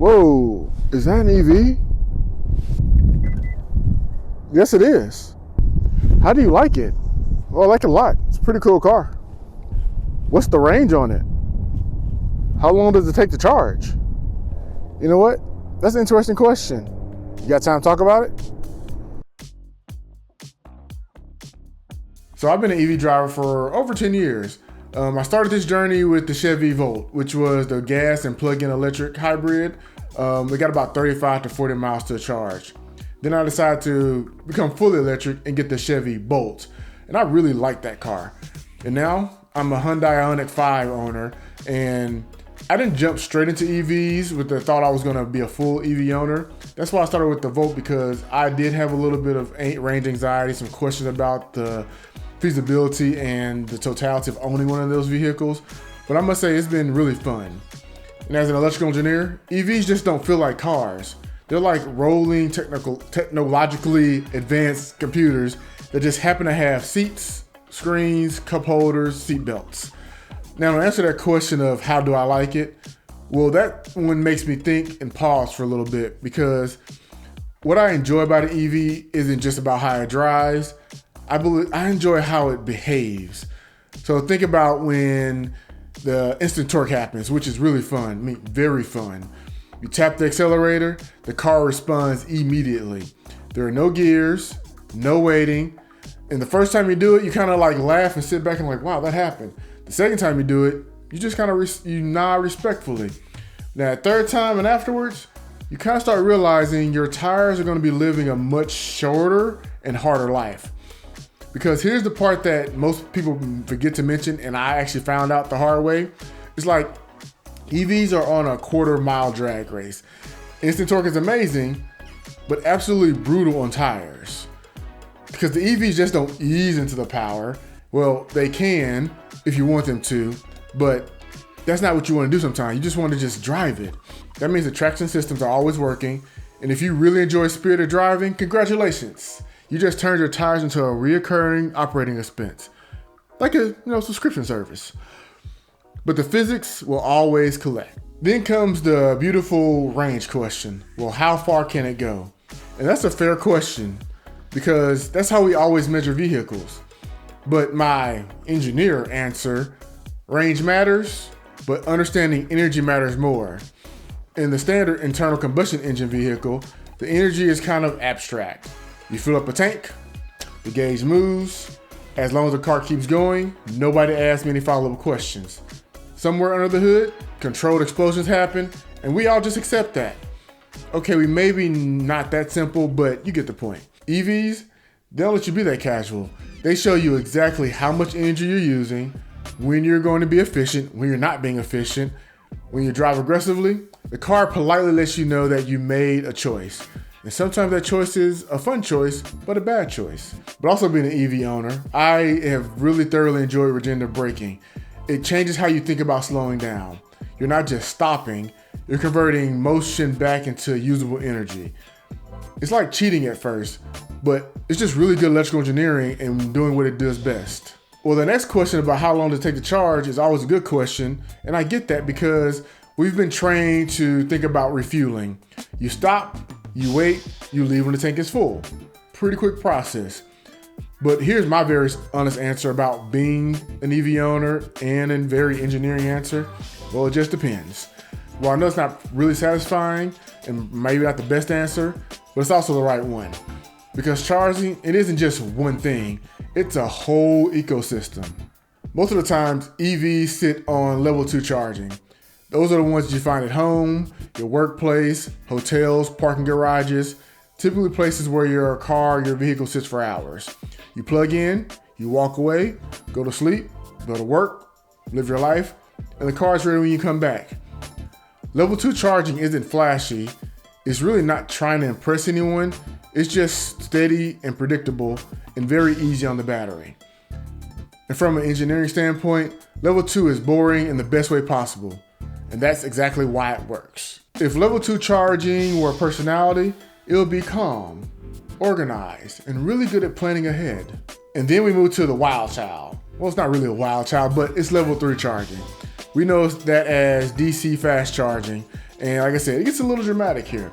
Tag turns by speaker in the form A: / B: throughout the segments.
A: Whoa, is that an EV? Yes, it is. How do you like it? Well, I like it a lot. It's a pretty cool car. What's the range on it? How long does it take to charge? You know what? That's an interesting question. You got time to talk about it? So I've been an EV driver for over 10 years. I started this journey with the Chevy Volt, which was the gas and plug-in electric hybrid. It got about 35 to 40 miles to charge. Then I decided to become fully electric and get the Chevy Bolt. And I really like that car. And now I'm a Hyundai Ioniq 5 owner, and I didn't jump straight into EVs with the thought I was gonna be a full EV owner. That's why I started with the Volt, because I did have a little bit of range anxiety, some questions about the feasibility and the totality of owning one of those vehicles. But I must say it's been really fun. And as an electrical engineer, EVs just don't feel like cars. They're like rolling technologically advanced computers that just happen to have seats, screens, cup holders, seat belts. Now, to answer that question of how do I like it, well, that one makes me think and pause for a little bit, because what I enjoy about an EV isn't just about how it drives. I enjoy how it behaves. So think about when the instant torque happens, which is really fun. I mean, very fun. You tap the accelerator, the car responds immediately. There are no gears, no waiting. And the first time you do it, you kind of like laugh and sit back and like, wow, that happened. The second time you do it, you just kind of you nod respectfully. Now, third time and afterwards, you kind of start realizing your tires are going to be living a much shorter and harder life. Because here's the part that most people forget to mention, and I actually found out the hard way. It's like EVs are on a quarter-mile drag race. Instant torque is amazing, but absolutely brutal on tires. Because the EVs just don't ease into the power. Well, they can if you want them to, but that's not what you want to do sometimes. You just want to just drive it. That means the traction systems are always working. And if you really enjoy spirited driving, congratulations. You just turned your tires into a reoccurring operating expense, like a subscription service. But the physics will always collect. Then comes the beautiful range question. Well, how far can it go? And that's a fair question, because that's how we always measure vehicles. But my engineer answer, range matters, but understanding energy matters more. In the standard internal combustion engine vehicle, the energy is kind of abstract. You fill up a tank, the gauge moves. As long as the car keeps going, nobody asks me any follow-up questions. Somewhere under the hood, controlled explosions happen, and we all just accept that. Okay, we may be not that simple, but you get the point. EVs, they don't let you be that casual. They show you exactly how much energy you're using, when you're going to be efficient, when you're not being efficient. When you drive aggressively, the car politely lets you know that you made a choice. And sometimes that choice is a fun choice, but a bad choice. But also being an EV owner, I have really thoroughly enjoyed regenerative braking. It changes how you think about slowing down. You're not just stopping, you're converting motion back into usable energy. It's like cheating at first, but it's just really good electrical engineering and doing what it does best. Well, the next question about how long does it take to charge is always a good question. And I get that because we've been trained to think about refueling. You stop, you wait, you leave when the tank is full. Pretty quick process. But here's my very honest answer about being an EV owner, and a very engineering answer. Well, it just depends. Well, I know it's not really satisfying and maybe not the best answer, but it's also the right one. Because charging, it isn't just one thing, it's a whole ecosystem. Most of the times, EVs sit on level 2 charging. Those are the ones you find at home, your workplace, hotels, parking garages, typically places where your vehicle sits for hours. You plug in, you walk away, go to sleep, go to work, live your life, and the car is ready when you come back. Level 2 charging isn't flashy. It's really not trying to impress anyone. It's just steady and predictable and very easy on the battery. And from an engineering standpoint, level 2 is boring in the best way possible. And that's exactly why it works. If level 2 charging were a personality, it would be calm, organized, and really good at planning ahead. And then we move to the wild child. Well, it's not really a wild child, but it's level 3 charging. We know that as DC fast charging, And like I said, it gets a little dramatic here.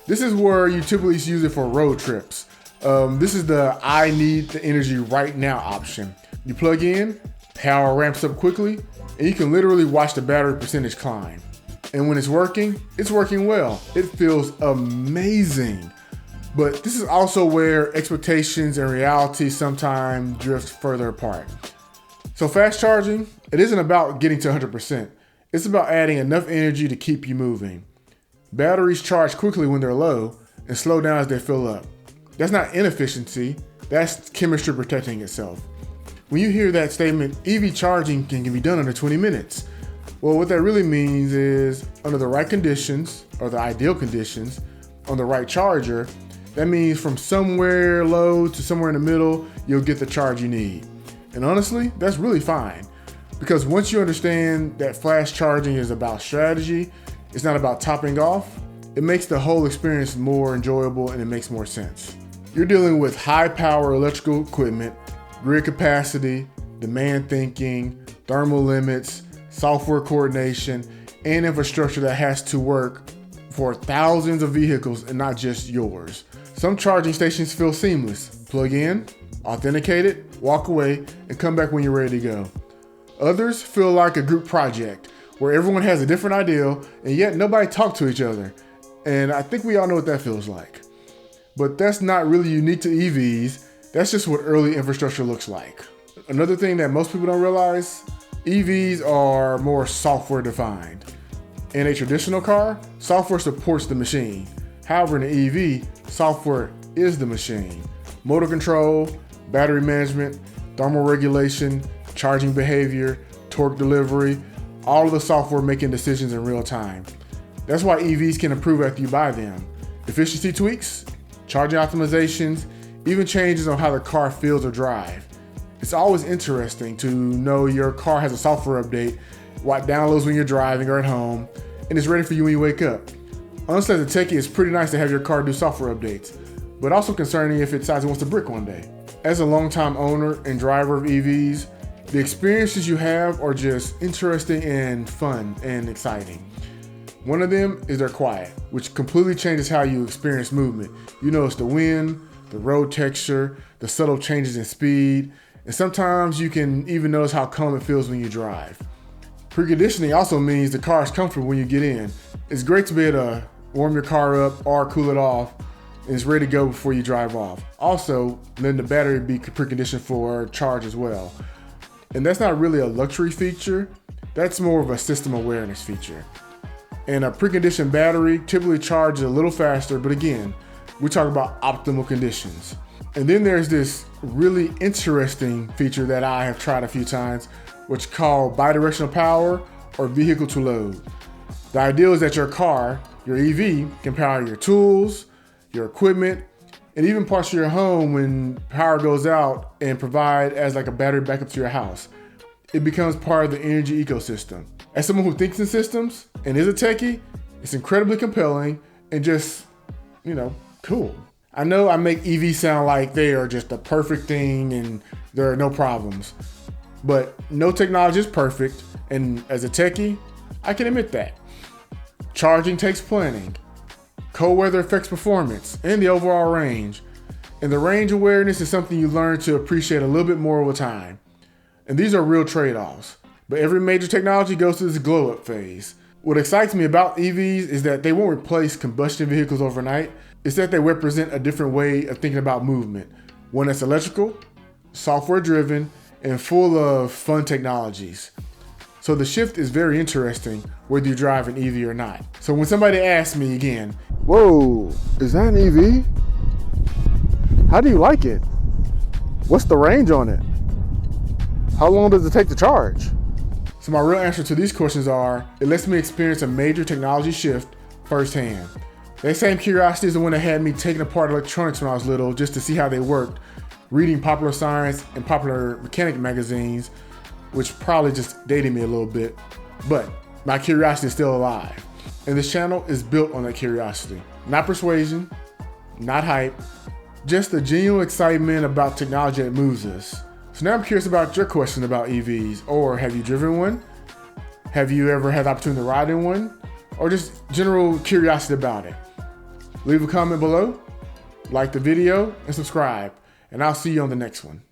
A: This is where you typically use it for road trips. This is the I need the energy right now option. You plug in, power ramps up quickly, and you can literally watch the battery percentage climb. And when it's working well. It feels amazing. But this is also where expectations and reality sometimes drift further apart. So fast charging, it isn't about getting to 100%. It's about adding enough energy to keep you moving. Batteries charge quickly when they're low and slow down as they fill up. That's not inefficiency, that's chemistry protecting itself. When you hear that statement, EV charging can be done under 20 minutes. Well, what that really means is under the right conditions, or the ideal conditions, on the right charger, that means from somewhere low to somewhere in the middle, you'll get the charge you need. And honestly, that's really fine. Because once you understand that fast charging is about strategy, it's not about topping off, it makes the whole experience more enjoyable and it makes more sense. You're dealing with high power electrical equipment, grid capacity, demand thinking, thermal limits, software coordination, and infrastructure that has to work for thousands of vehicles and not just yours. Some charging stations feel seamless. Plug in, authenticate it, walk away, and come back when you're ready to go. Others feel like a group project where everyone has a different idea and yet nobody talks to each other. And I think we all know what that feels like. But that's not really unique to EVs. That's just what early infrastructure looks like. Another thing that most people don't realize, EVs are more software defined. In a traditional car, software supports the machine. However, in an EV, software is the machine. Motor control, battery management, thermal regulation, charging behavior, torque delivery, all of the software making decisions in real time. That's why EVs can improve after you buy them. Efficiency tweaks, charging optimizations, even changes on how the car feels or drives. It's always interesting to know your car has a software update, what downloads when you're driving or at home, and it's ready for you when you wake up. Honestly, as a techie, it's pretty nice to have your car do software updates, but also concerning if it decides it wants to brick one day. As a longtime owner and driver of EVs, the experiences you have are just interesting and fun and exciting. One of them is they're quiet, which completely changes how you experience movement. You notice the wind, the road texture, the subtle changes in speed, and sometimes you can even notice how calm it feels when you drive. Preconditioning also means the car is comfortable when you get in. It's great to be able to warm your car up or cool it off, and it's ready to go before you drive off. Also, letting the battery be preconditioned for charge as well. And that's not really a luxury feature, that's more of a system awareness feature. And a preconditioned battery typically charges a little faster, but again, we talk about optimal conditions. And then there's this really interesting feature that I have tried a few times, which is called bidirectional power or vehicle to load. The idea is that your car, your EV, can power your tools, your equipment, and even parts of your home when power goes out and provide as like a battery backup to your house. It becomes part of the energy ecosystem. As someone who thinks in systems and is a techie, it's incredibly compelling and just, cool. I know I make EVs sound like they are just the perfect thing and there are no problems, but no technology is perfect. And as a techie, I can admit that. Charging takes planning. Cold weather affects performance and the overall range. And the range awareness is something you learn to appreciate a little bit more over time. And these are real trade-offs. But every major technology goes through this glow-up phase. What excites me about EVs is that they won't replace combustion vehicles overnight. It's that they represent a different way of thinking about movement. One that's electrical, software-driven, and full of fun technologies. So the shift is very interesting whether you drive an EV or not. So when somebody asks me again, whoa, is that an EV? How do you like it? What's the range on it? How long does it take to charge? So my real answer to these questions are, it lets me experience a major technology shift firsthand. That same curiosity is the one that had me taking apart electronics when I was little just to see how they worked, reading popular science and popular mechanic magazines, which probably just dated me a little bit, but my curiosity is still alive. And this channel is built on that curiosity. Not persuasion, not hype, just the genuine excitement about technology that moves us. So now I'm curious about your question about EVs, or have you driven one? Have you ever had the opportunity to ride in one? or just general curiosity about it. Leave a comment below, like the video, and subscribe. And I'll see you on the next one.